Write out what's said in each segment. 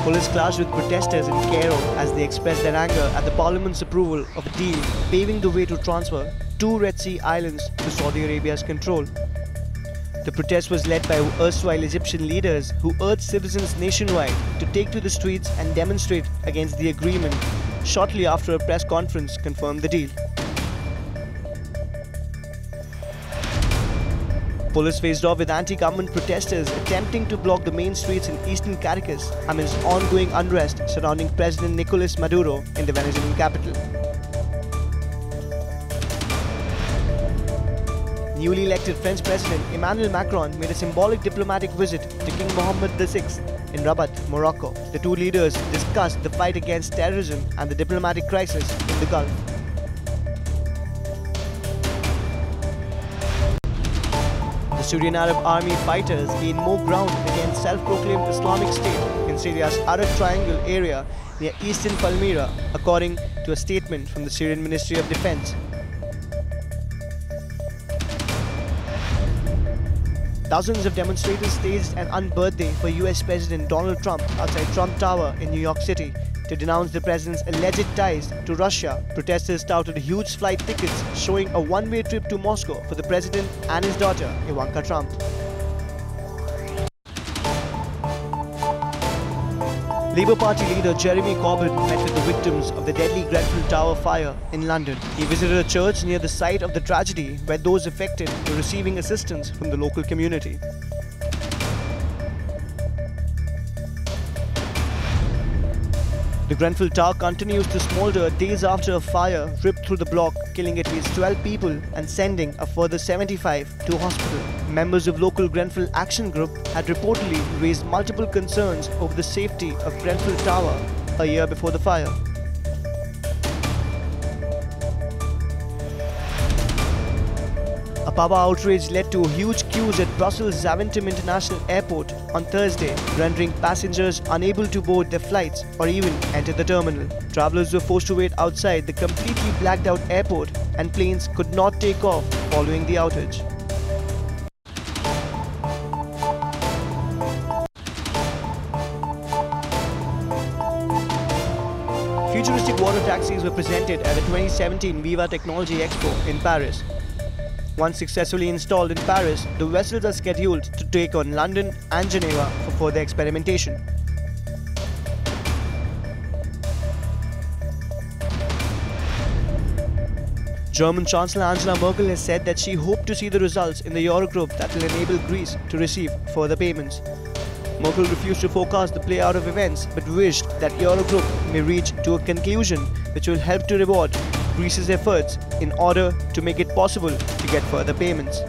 Police clashed with protesters in Cairo as they expressed their anger at the parliament's approval of a deal paving the way to transfer 2 Red Sea islands to Saudi Arabia's control. The protest was led by erstwhile Egyptian leaders who urged citizens nationwide to take to the streets and demonstrate against the agreement shortly after a press conference confirmed the deal. Police faced off with anti-government protesters attempting to block the main streets in eastern Caracas amidst ongoing unrest surrounding President Nicolas Maduro in the Venezuelan capital. Newly elected French President Emmanuel Macron made a symbolic diplomatic visit to King Mohammed VI in Rabat, Morocco. The two leaders discussed the fight against terrorism and the diplomatic crisis in the Gulf. The Syrian Arab Army fighters gained more ground against self-proclaimed Islamic State in Syria's Arak Triangle area near eastern Palmyra, according to a statement from the Syrian Ministry of Defense. Dozens of demonstrators staged an unbirthday for US President Donald Trump outside Trump Tower in New York City to denounce the president's alleged ties to Russia. Protesters touted huge flight tickets showing a one-way trip to Moscow for the president and his daughter, Ivanka Trump. Labour Party leader Jeremy Corbyn met with the victims of the deadly Grenfell Tower fire in London. He visited a church near the site of the tragedy where those affected were receiving assistance from the local community. The Grenfell Tower continues to smolder days after a fire ripped through the block, killing at least 12 people and sending a further 75 to hospital. Members of local Grenfell Action Group had reportedly raised multiple concerns over the safety of Grenfell Tower a year before the fire. A power outrage led to huge queues at Brussels Zaventem International Airport on Thursday, rendering passengers unable to board their flights or even enter the terminal. Travelers were forced to wait outside the completely blacked out airport and planes could not take off following the outage. Futuristic water taxis were presented at the 2017 Viva Technology Expo in Paris. Once successfully installed in Paris, the vessels are scheduled to take on London and Geneva for further experimentation. German Chancellor Angela Merkel has said that she hoped to see the results in the Eurogroup that will enable Greece to receive further payments. Merkel refused to forecast the play out of events but wished that Eurogroup may reach to a conclusion which will help to reward Greece's efforts in order to make it possible to get further payments.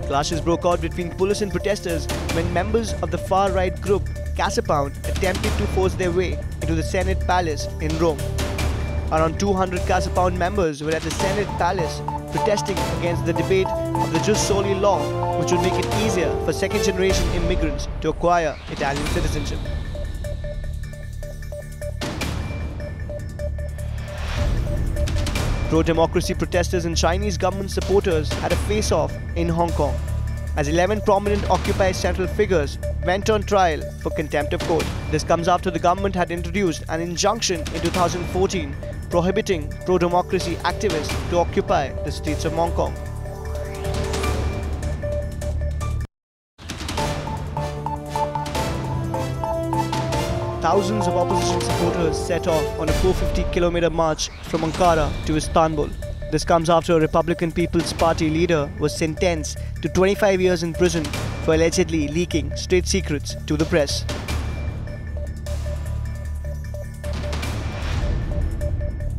Clashes broke out between police and protesters when members of the far-right group Casapound attempted to force their way into the Senate Palace in Rome. Around 200 Casapound members were at the Senate Palace protesting against the debate of the Jus Soli law, which would make it easier for second-generation immigrants to acquire Italian citizenship. Pro-democracy protesters and Chinese government supporters had a face-off in Hong Kong, as 11 prominent Occupy Central figures went on trial for contempt of court. This comes after the government had introduced an injunction in 2014 prohibiting pro-democracy activists to occupy the streets of Hong Kong. Thousands of opposition supporters set off on a 450-kilometer march from Ankara to Istanbul. This comes after a Republican People's Party leader was sentenced to 25 years in prison for allegedly leaking state secrets to the press.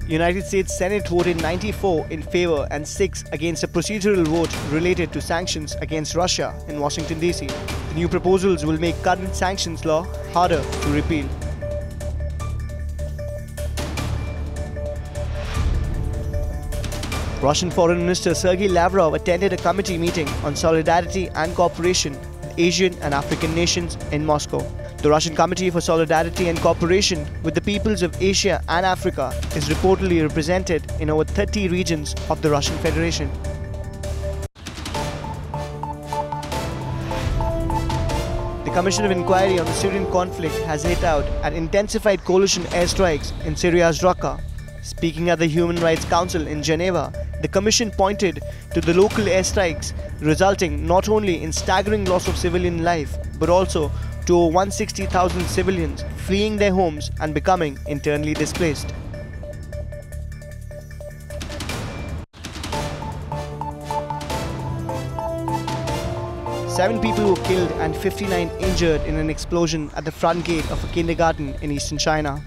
United States Senate voted 94 in favor and 6 against a procedural vote related to sanctions against Russia in Washington, D.C. The new proposals will make current sanctions law harder to repeal. Russian Foreign Minister Sergei Lavrov attended a committee meeting on solidarity and cooperation with Asian and African nations in Moscow. The Russian Committee for Solidarity and Cooperation with the peoples of Asia and Africa is reportedly represented in over 30 regions of the Russian Federation. The Commission of Inquiry on the Syrian conflict has hit out and intensified coalition airstrikes in Syria's Raqqa. Speaking at the Human Rights Council in Geneva, the Commission pointed to the local airstrikes resulting not only in staggering loss of civilian life but also to over 160,000 civilians fleeing their homes and becoming internally displaced. Seven people were killed and 59 injured in an explosion at the front gate of a kindergarten in eastern China.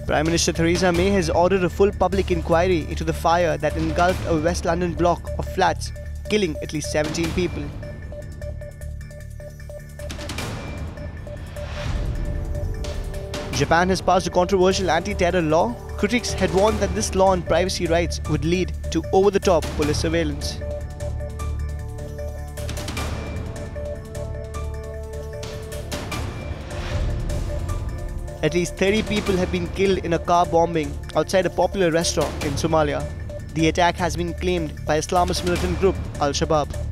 Prime Minister Theresa May has ordered a full public inquiry into the fire that engulfed a West London block of flats, killing at least 17 people. Japan has passed a controversial anti-terror law. Critics had warned that this law on privacy rights would lead to over-the-top police surveillance. At least 30 people have been killed in a car bombing outside a popular restaurant in Somalia. The attack has been claimed by Islamist militant group Al-Shabaab.